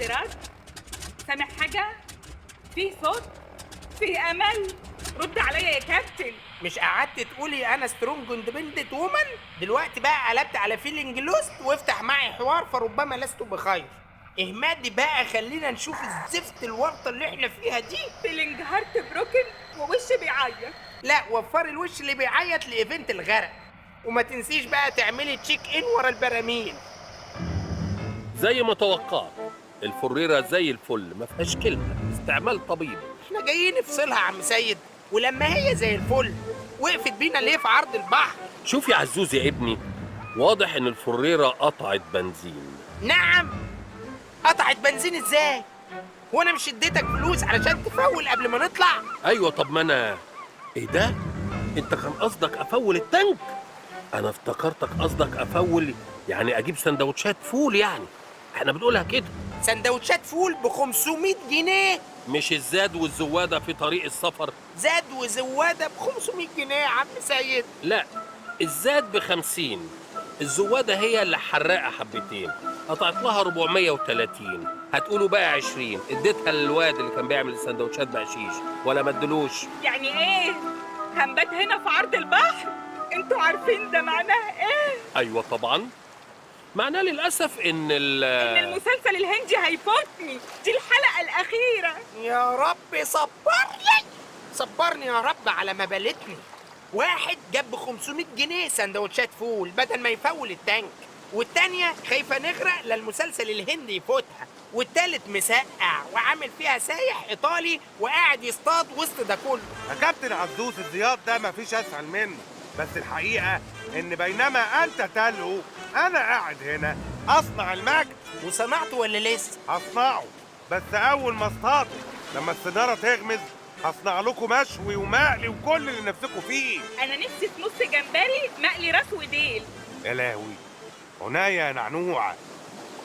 سراج، سامع حاجة؟ في صوت؟ في أمل؟ رد عليا يا كابتن. مش قعدت تقولي انا سترونج اندبندنت وومن؟ دلوقتي بقى قلبت على فيلينج لوست، وافتح معي حوار فربما لست بخير. اهمدي بقى، خلينا نشوف الزفت الورطه اللي احنا فيها دي. فيلينج هارت بروكن ووشي بيعيط. لا، وفري الوش اللي بيعيط لايفنت الغرق، وما تنسيش بقى تعملي تشيك ان ورا البراميل. زي ما توقعت الفريرة زي الفل، ما فيهاش كلمة، استعمال طبيب. احنا جايين نفصلها يا عم سيد، ولما هي زي الفل وقفت بينا ليه في عرض البحر؟ شوف يا عزوز يا ابني، واضح ان الفريرة قطعت بنزين. نعم، قطعت بنزين ازاي؟ هو انا مش اديتك فلوس علشان تفول قبل ما نطلع؟ ايوه، طب ما انا ايه ده؟ انت كان قصدك افول التانك؟ انا افتكرتك قصدك افول يعني اجيب سندوتشات فول، يعني احنا بنقولها كده. سندوتشات فول ب 500 جنيه؟ مش الزاد والزوادة في طريق السفر؟ زاد وزواده ب 500 جنيه يا عم سيد. لا، الزاد ب50، الزوادة هي اللي حراقة حبتين، قطعت لها 430. هتقولوا بقى 20 اديتها للواد اللي كان بيعمل السندوتشات بقشيش، ولا ما ادلوش؟ يعني ايه؟ هنبات هنا في عرض البحر؟ انتوا عارفين ده معناه ايه؟ ايوه طبعا، معناه للاسف ان المسلسل الهندي هيفوتني، دي الحلقة الأخيرة. يا رب صبرني، صبرني يا رب على ما بلتني. واحد جاب ب 500 جنيه سندوتشات فول بدل ما يفول التانك، والتانية خايفة نغرق للمسلسل الهندي يفوتها، والتالت مسقع وعامل فيها سايح إيطالي وقاعد يصطاد وسط ده كله. يا كابتن عزوز، الزياط ده مفيش اسهل منه، بس الحقيقه ان بينما انت تلهو انا قاعد هنا اصنع المجد. وصنعته ولا لسه؟ هصنعه، بس اول ما اصطاد لما السناره تغمز هصنع لكم مشوي ومقلي وكل اللي نفسكم فيه. أنا نفسي في نص جمبري مقلي راس وديل. يا لهوي، عناية يا نعنوعه،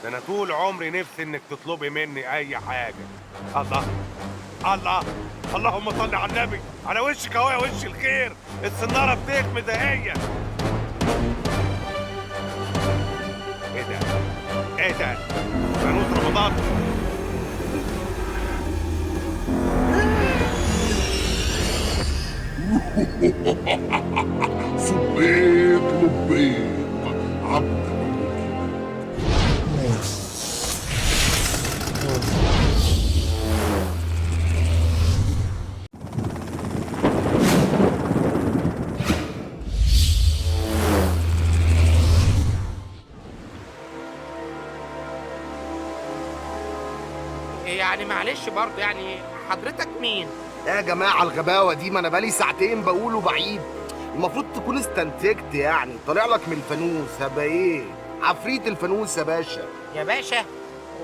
ده انا طول عمري نفسي انك تطلبي مني اي حاجه. الله الله، اللهم صل على النبي، على وشك اهو يا وش الخير، السناره بتغمز اهي. ايه ده؟ ايه ده؟ فانوس رمضان. صبيت لبيك عبد يعني معلش برضه، يعني حضرتك مين؟ يا جماعة الغباوة دي، ما أنا بقالي ساعتين بقول وبعيد. المفروض تكون استنتجت، يعني طالع لك من الفانوس. هبقى إيه؟ عفريت الفانوس يا باشا. يا باشا،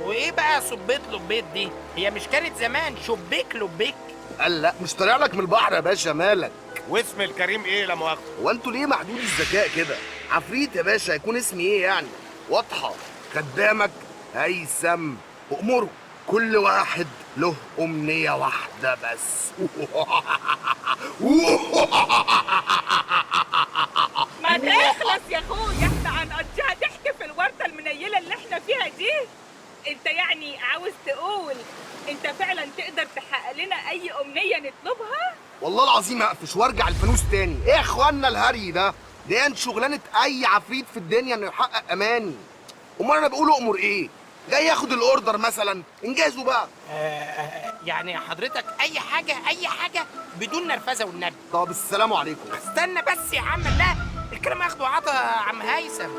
وإيه بقى صبيت لبيت دي؟ هي مش كانت زمان شبيك لبيك؟ قال لا، مش طالع لك من البحر يا باشا، مالك؟ واسم الكريم ايه لا مؤاخذة؟ هو أنتوا ليه محدود الذكاء كده؟ عفريت يا باشا، هيكون اسمي إيه يعني؟ واضحة. خدامك هيثم، أمره. كل واحد له أمنية واحدة بس. ما تخلص يا اخويا، احنا هنقضيها ضحك في الورطة المنيلة اللي احنا فيها دي. انت يعني عاوز تقول انت فعلا تقدر تحقق لنا اي امنية نطلبها؟ والله العظيم هقفش وارجع الفانوس تاني. ايه يا اخوانا الهري ده؟ دي انت شغلانه اي عفريت في الدنيا انه يحقق اماني. امال انا بقول امر ايه؟ جاي ياخد الاوردر مثلا، انجازوا بقى. يعني حضرتك أي حاجة أي حاجة بدون نرفزة والنبي. طب السلام عليكم. استنى بس يا عم، لا الكلام أخده عطا يا عم هيثم.